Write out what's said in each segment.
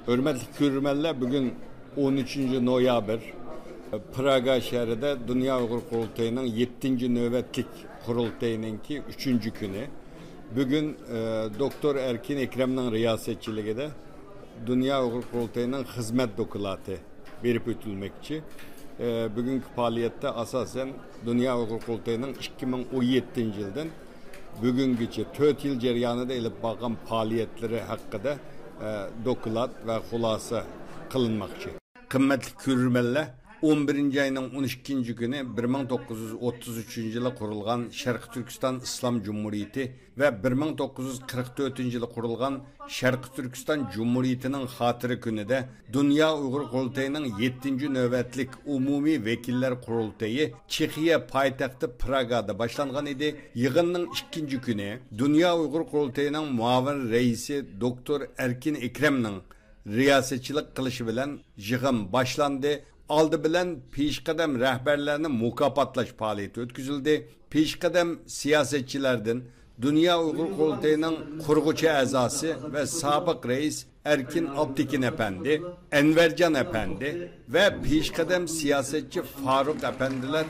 Hürmetli Kürmeller bugün 13. noyabr Praga şehrinde Dünya Uygur Kurultayı'nın 7. nöbetlik kurultayı'nınki 3. günü. Bugün Doktor Erkin Ekrem'nin riyasetçiliğinde Dünya Uygur Kurultayı'nın hizmet dokulatı verip ötülmekçi. Bugünkü faaliyette asasen Dünya Uygur Kurultayı'nın 2017 yıldan bugünkü 4 yıl ceryanında elip bakan faaliyetleri hakkında dokulat ve hulasa kılınmakçı. Kıymetli Kürmeller, 11. ayının 12. günü 1933 yılı kurulgan Şarkı Türkistan İslam Cumhuriyeti ve 1944 yılı kurulgan Şarkı Türkistan Cumhuriyeti'nin hatırı günüde Dünya Uygur Kurultayı'nın 7. nöbetlik umumi vekiller kurultayı Çekiye payitahtı Praga'da başlangan idi. Yığının 2. günü Dünya Uygur Kurultayı'nın muavin reisi Doktor Erkin Ekrem'nin riyasetçilik kılışı bilen yığın başlandı. Aldı bilen peşkadem rehberlerini mukapatlaş faaliyeti ötküzüldü. Peşkadem siyasetçilerden Dünya Uygur Kurultayı'nın kurgucu azası ve sabık reis Erkin Alptekin Efendi, Envercan Efendi ve peşkadem siyasetçi Faruk Efendiler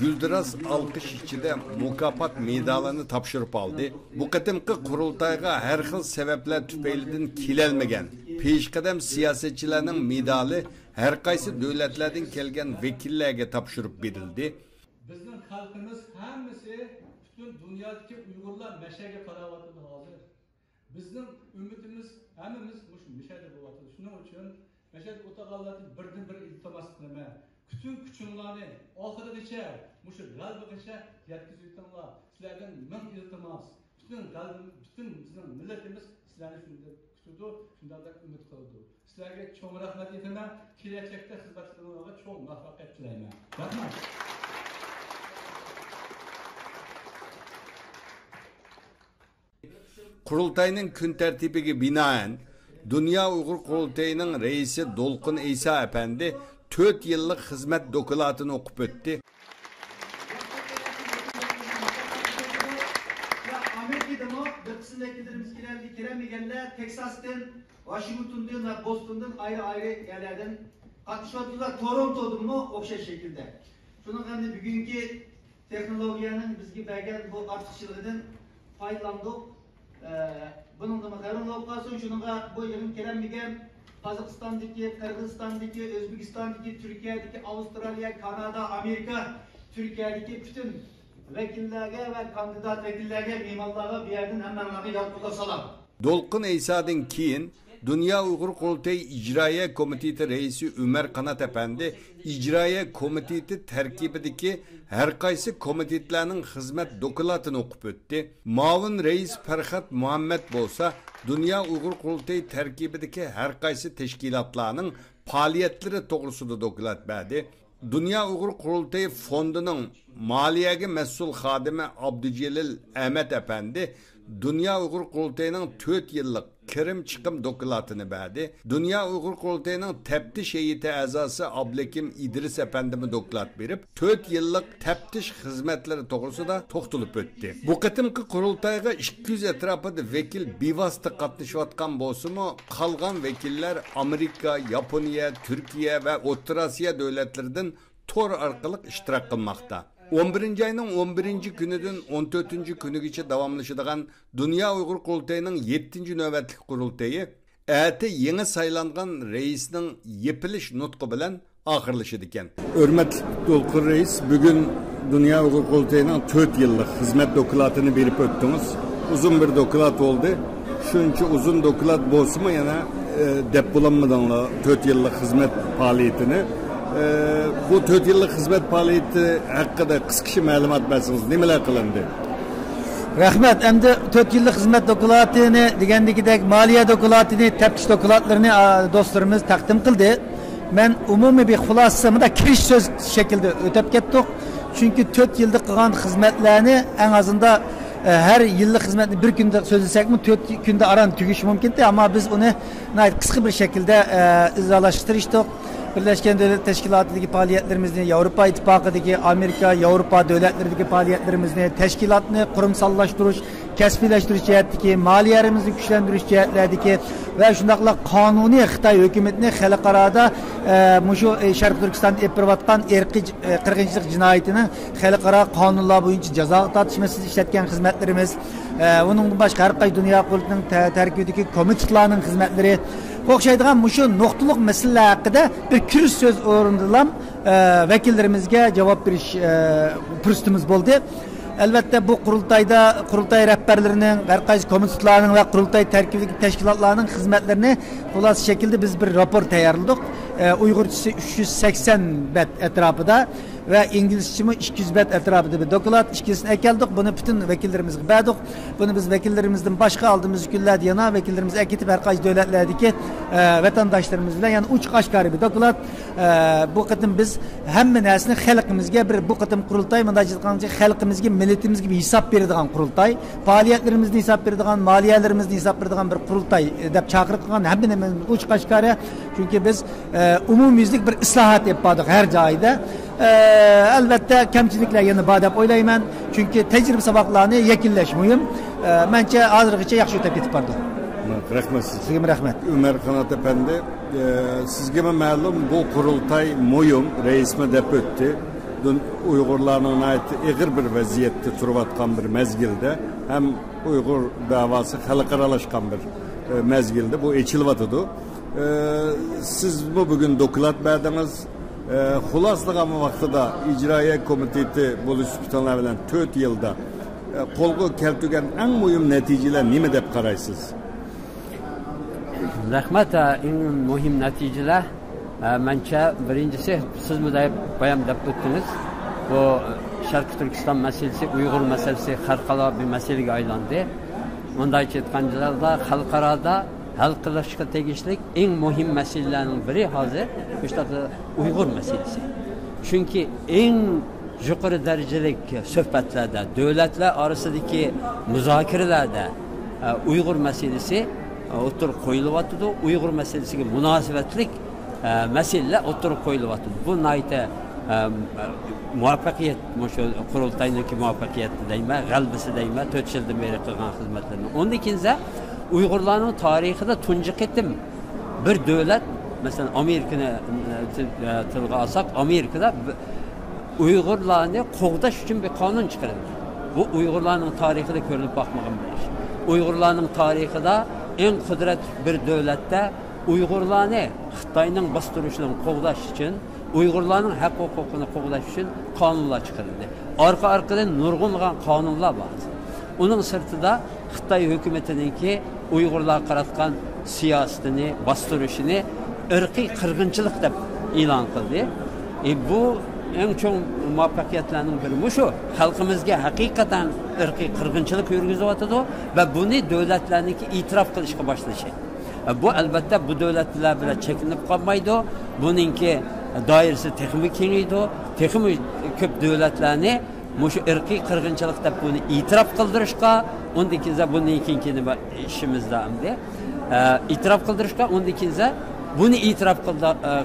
Güldüraz alkış içinde mukafat medalını tapşırıp aldı. Bu kadimki kurultayga her xil sebepler tüpeylidin kilelmegen peşkadem siyasetçilerinin medali her kaysi devletlerden kelgen vekillerge tapşırıp verildi. Bizim halkımız hemisi bütün dünyadaki Uygurlar meşege paravatını hazır. Bizim ümitimiz hemimiz meşede bu vatı. Şunun için meşede otakallatı birden bir iltimas kılma. Bütün küçümlerini ahiretiçe, muşu galbıgıça yetkisi yutanlar. Sizlerden min iltimas. Bütün kalbimiz, bütün bizim milletimiz sizlerden şunda kütüdü, şundan da ümit kıldı. Sizlerge çok rahmet etmem, gelecekte hizmetlerine çok muvaffakiyet dileyim. Rahmet. Kurultayının gün tertibine binaen Dünya Uygur Kurultayı'nın reisi Dolkun İsa Efendi 4 yıllık hizmet dokulatını okup öttü. Amerika'da dörtüsün vekillerimiz geldi, Texas'tan, Washington'dan ve Boston'dan ayrı yerlerden katışmadılar. Toronto'da mı o şekilde. Şunun hem de bugünkü teknolojiyanın bizge bergen bu artışçılığının faydalandık. Bunun da makaron lokasyon şununla bu yılın kelenmegen Kazakistan'daki, Kırgızistan'daki, Özbekistan'daki, Türkiye'deki, Avustralya, Kanada, Amerika, Türkiye'deki bütün vekillerge ve kandidat vekillerge, mimarlara bir yerden hemen yaptılar salam. Dolkun İsa'dan keyin Dünya Uygur Kurultayı İcraiye Komiteti Reisi Ömer Kanat Efendi İcraiye Komiteti terkibideki her kaysi komitetlerinin hizmet dokulatını okup öttü. Mavin Reis Ferhat Muhammed bolsa Dünya Uygur Kurultayı terkibideki her kaysi teşkilatlarının faaliyetleri doğrusunda dokulat verdi. Dünya Uygur Kurultayı Fondu'nun maliyegi mesul hadimi Abdücelil Ahmet Efendi Dünya Uygur Kurultayı'nın 4 yıllık kirim çıkım dokulatını verdi. Dünya Uygur Kurultayı'nın teptiş heyeti azası Ablekim İdris Efendimi dokulat verip 4 yıllık teptiş hizmetleri doğrusu da toxtulup öttü. Bu kıtımki kurultayga 200 etrafıda vekil bivastı katlaşıvatkan bolsumu kalgan vekiller Amerika, Japonya, Türkiye ve Orta Asya devletlerden tor arkalık iştirak kılmakta. 11. ayının 11. günüdün 14. günügüçe davamlaşıdığan Dünya Uygur Kurultayı'nın 7. nöbetlik kurultayı eti yeni saylangan reisinin yepiliş nutku bilen ahırlaşıdıken. Hürmetli Dolkun Reis, bugün Dünya Uygur Kurultayı'nın 4 yıllık hizmet dokulatını verip öttünüz. Uzun bir dokulat oldu. Şunca uzun dokulat bolsu mu yana dep bulanmadan 4 yıllık hizmet faaliyetini bu 4 yıllık hizmet faaliyeti hakkında kısa malumat versiniz. Neler kılındı? Rahmet. Hem de 4 yıllık hizmet dokulatını, digendeki maliye dokulatını, tepkiş dokulatlarını dostlarımız takdim kıldı. Ben umumi bir hulasımı da kiriş söz şekilde ötep kettik. Çünkü 4 yıllık kılan hizmetlerini en azından her yıllık hizmetini bir günde sözlesek mi 4 günde aran tügüş mümkündü ama biz onu kısa bir şekilde izalaştırıştık. Birleşken Devlet Teşkilatı'ndaki faaliyetlerimizni, Avrupa İttifakı'ndaki Amerika, Avrupa devletlerindeki faaliyetlerimizni, teşkilatını kurumsallaştırış, kasbiylashtirish jihatdagi, moliyalarimizni kuchlantirish jihatlaridagi va shundaqla qonuniy Xitoy hukumatini xalqaroda shu Sharq Turkistonda olib borayotgan irqiy qirg'inchilik jinoyatini xalqaro qonunlar bo'yicha jazoga tortish masalasida ishlatgan xizmatlarimiz, uning boshqa har qaysi dunyo qurultining tarkibidagi komitetlarning xizmatlari o'xshaydigan shu nuqtaliq masalalar haqida bir kirish so'z o'rindilam vakillarimizga javob berish fursatimiz bo'ldi. Albatta bu qurultayda qurultay rahbarlarining, har qaysi komitetlarning va qurultay tarkibidagi tashkilotlarning xizmatlarini xulos shaklda biz bir rapor tayyorladik. Uyg'urchasi 380 bet atrofida ve İngilizcemi 200 bet etrafında bir doklad ikisini ekeldik. Bunu bütün vekillerimizle berdik. Bunu biz vekillerimizden başka aldığımız günlerde yana vekillerimiz ekitip her kaç devletlerdeki vatandaşlarımızla yani uç kaşgarı bir doklad. Bu kıtım biz hem nesini halkımızga bir bu kıtım kurultay mındacılıklarınca halkımızga milletimizga bir hesap verdiğin kurultay. Faaliyetlerimizde hesap verdiğin, maliyelerimizde hesap verdiğin bir kurultay dep çağırdıklarını hem uç kaşgarı. Çünkü biz umumiyizlik bir ıslahat yapadık her cayda. Elbette kemçilikler yanı badep oylayman. Çünkü tecrübe sabaklarını yekilleşmeyim. Bence hazırlıkça yaxşı ötep getip bardı. Rahmet siz. Sizge rahmet. Ömer Kanat Efendi, sizge ma'lum bu kurultay moyum reisme dep öttü. Dün Uygurlarına ait ağır bir vaziyette turvatkan bir mezgilde hem Uygur davası halkaralaşkan bir mezgilde bu eçilvatıdı. Siz bu bugün dokulat verdiniz. Xulaslık ama vaxtıda icraiye komiteti buluşup tutanlar bilen 4 yılda kolgu keltügen en mühim neticeler nime dep qaraysız? Rahmet, en mühim neticeler bence birincisi siz mi de bayan dep öttünüz. Bu Şarkı Türkistan meselesi, Uygur meselesi halkala bir meseleye aylandı. Ondan çetkancılarda halkarada hal kılışka tegişlik en mühim meselelerin biri hazır işte Uygur meselesi. Çünkü en yukarı derecelik sohbetlerde, devletler arasındaki müzakerelerde Uygur meselesi oturup koyuluvatıdı. Uygur meselesine münasebetlik meseleler oturup koyuluvatıdı. Bu naite muvaffakiyet, kurultaydaki muvaffakiyeti deyme, galbisi deyme, 4 yıldan beri kılgan hizmetlerini. Onun ikinci Uygurların tarihinde tuncuk ettim. Bir devlet, mesela Amerika'nı tılga alsak, Amerika'da Uygurlarını kovdaş için bir kanun çıkarıldı. Bu Uygurların tarihinde görülüp bakmağın bir iş. Uygurların tarihinde en kudret bir devlette Uygurlarını Xitay'ın bastırışını kovdaş için, Uygurların hak hukukunu kovdaş için kanunlar çıkarıldı. Arkadan nurgunlayan kanunlar var. Onun sırtında Xitay hükümetininki Uygurlar qaratgan siyasetini, bastırışını ırkı kırgınçılık deb ilan kıldı. Bu en çok muvaffakiyetlerinin biri şu. Halkımızga hakikaten ırkı kırgınçılık yürgüzüvatıdı ve bunu devletlerinki itiraf kılışka başlaşı. Bu elbette bu devletler bile çekinip kalmaydı. Bununki dairesi tekmi keniydi. Tekmi köp devletlerini şu ırkı kırgınçılık da bunu itiraf kıldırışka, ondakize bunun ikinkini işimizde hamdi. İtiraf kıldırışka, ondakize bunu itiraf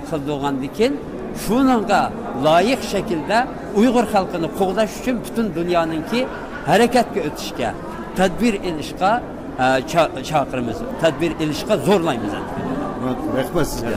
kıldırgandikin, şununla layık şekilde Uygur halkını qoğdaş için bütün dünyanınki hareketke ötüşke, tedbir ilişka çağırımız, tedbir ilişka zorlayımız. Rahmet sizge.